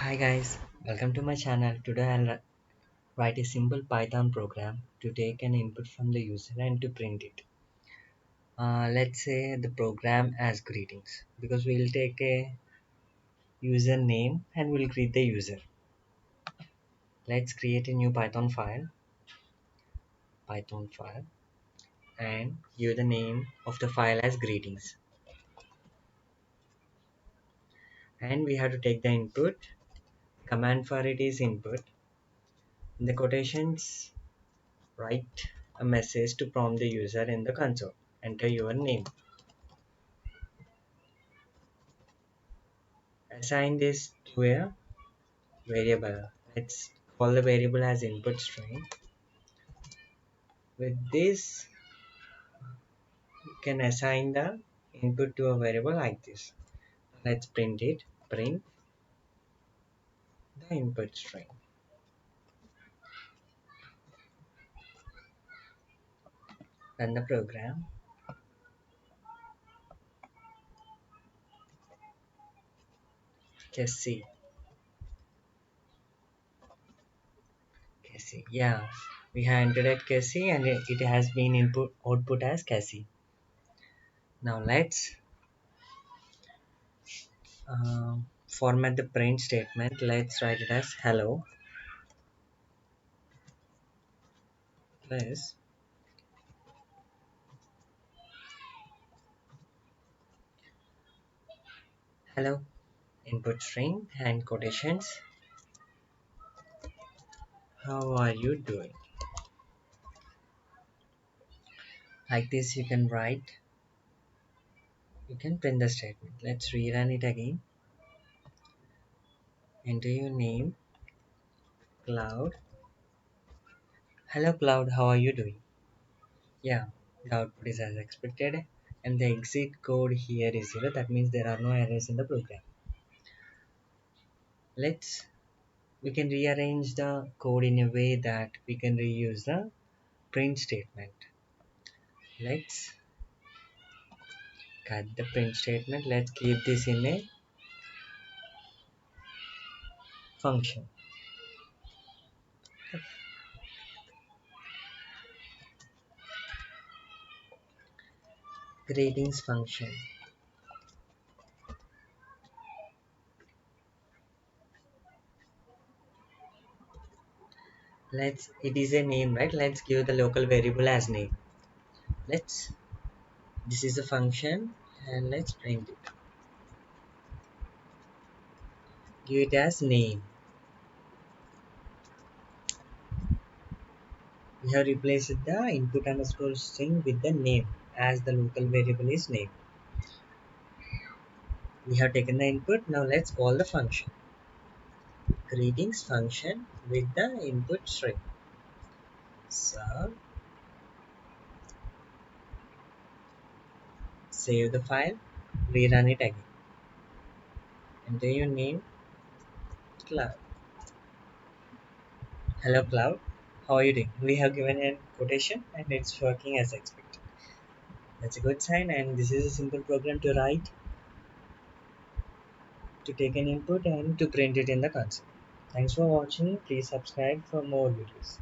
Hi guys, welcome to my channel. Today I'll write a simple Python program to take an input from the user and to print it. Let's say the program as greetings because we'll take a username and we'll greet the user. Let's create a new Python file and give the name of the file as greetings. And we have to take the input. Command for it is input. In the quotations, write a message to prompt the user in the console. Enter your name. Assign this to a variable. Let's call the variable as input string. With this, you can assign the input to a variable like this. Let's print it. Print the input string. Run the program. Cassie. Cassie. Yeah, we have entered at Cassie and it has been input output as Cassie. Now let's format the print statement. Let's write it as hello plus hello input string and quotations. How are you doing? Like this you can write, you can print the statement. Let's rerun it again. Enter your name, Cloud. Hello Cloud, how are you doing? Yeah, the output is as expected and the exit code here is 0. That means there are no errors in the program. Let's We can rearrange the code in a way that we can reuse the print statement. Let's cut the print statement. Let's keep this in a function. Greetings function. It is a name, right? Let's give the local variable as name. Let's This is a function and let's print it. Give it as name. We have replaced the input underscore string with the name as the local variable is name. We have taken the input. Now let's call the function. Greetings function with the input string. So save the file, rerun it again. Enter your name, Cloud. Hello Cloud, how are you doing? We have given a quotation and it's working as expected. That's a good sign, and this is a simple program to write to take an input and to print it in the console. Thanks for watching. Please subscribe for more videos.